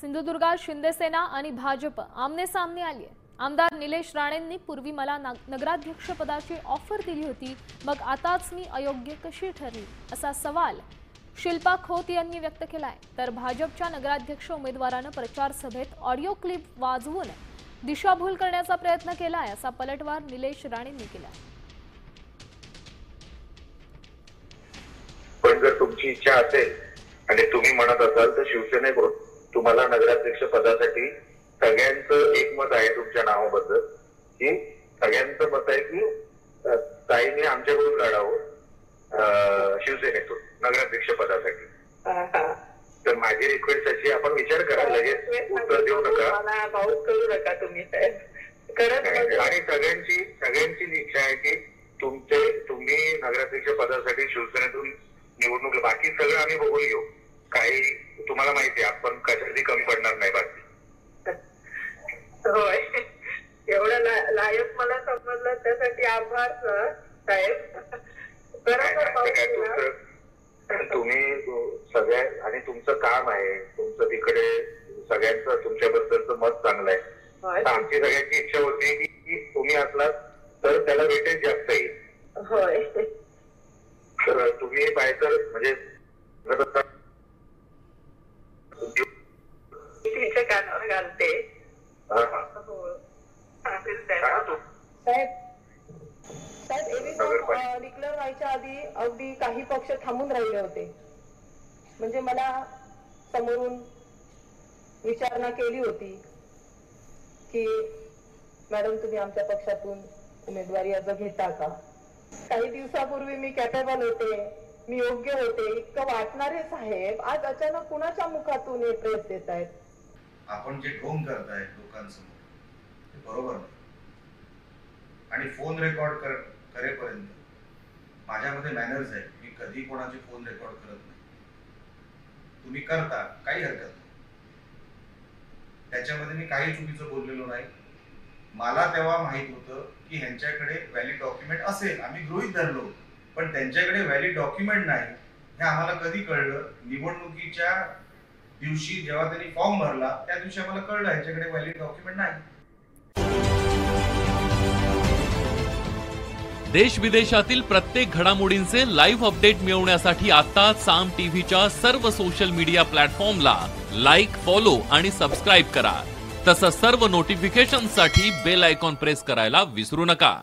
सिंधुदुर्गात शिंदेसेना आणि भाजप आमने सामने आली आहे। आमदार निलेश राणेंनी पूर्वी मला नगराध्यक्ष पदाची ऑफर दिली होती, मग आताच मी अयोग्य कशी ठरली असा सवाल शिल्पा खोत यांनी व्यक्त केलाय। तर भाजपच्या नगराध्यक्ष उमेदवाराने प्रचार सभेत ऑडिओ क्लिप वाजवून दिशाभूल करण्याचा प्रयत्न केलाय असा पलटवार निलेश राणेंनी केला। पण जर तुमची इच्छा असेल आणि तुम्ही म्हणत असाल तर शिवसेनेकडून तुम्हाला नगराध्यक्ष पदासाठी सगळ्यांचं एकमत आहे तुमच्या नावाबद्दल, की सगळ्यांचं मत आहे की ताईने आमच्याकडून लढावं शिवसेनेतून नगराध्यक्ष पदासाठी। तर माझी रिक्वेस्ट अशी, आपण विचार करा, लगेच उत्तर देऊ नका, भाऊच करू नका तुम्ही साहेब। आणि सगळ्यांची इच्छा आहे की तुम्ही नगराध्यक्ष पदासाठी शिवसेनेतून निवडणूक, बाकी सगळं आम्ही बघून घेऊ। काही तुम्हाला माहिती आहे आपण कशासाठी कमी पडणार नाही बाकी। होय, एवढं लायक मला समजलं त्यासाठी आभार साहेब। तुम्ही सगळ्या आणि तुमचं काम आहे, तुमचं तिकडे सगळ्यांचं तुमच्याबद्दलचं मत चांगलं आहे। आमची सगळ्यांची इच्छा होती की तुम्ही असलात तर त्याला वेटेज जास्त येईल। होय, तर तुम्ही बायकर म्हणजे कानावर घालते साहेब। डिक्लेअर व्हायच्या आधी अगदी काही पक्ष थांबून राहिले होते, म्हणजे मला समोरून विचारणा केली होती की मॅडम तुम्ही आमच्या पक्षातून उमेदवारी अर्ज घेता का। काही दिवसापूर्वी मी कॅपेबल होते, मी योग्य होते इतकं वाटणारे साहेब आज अचानक कुणाच्या मुखातून हे प्रेस देत आहेत। आपण जे ढोंग करताय लोकांसमोर ते बरोबर नाही, आणि फोन रेकॉर्ड करेपर्यंत माझ्यामध्ये मॅनर्स आहे, मी कधी कोणाचे फोन रेकॉर्ड करत नाही। तुम्ही करता, काही हरकत नाही, त्याच्यामध्ये मी काही चुकीचं बोललेलो नाही। मला तेव्हा माहित होतं की ह्यांच्याकडे व्हॅलिड डॉक्युमेंट असेल, आम्ही गृहीत धरलो, पण त्यांच्याकडे व्हॅलिड डॉक्युमेंट नाही हे आम्हाला कधी कळलं? निवडणुकीच्या दिवशी जेव्हा त्यांनी फॉर्म भरला त्या दिवशी आम्हाला कळलं यांच्याकडे व्हॅलिड डॉक्युमेंट नाही। देश विदेशातील प्रत्येक घडामोडींचे लाईव्ह अपडेट मिळवण्यासाठी आता साम टीव्हीच्या सर्व सोशल मीडिया प्लॅटफॉर्मला लाईक, फॉलो आणि सबस्क्राईब करा। तसंच सर्व नोटिफिकेशनसाठी बेल आयकॉन प्रेस करायला विसरू नका।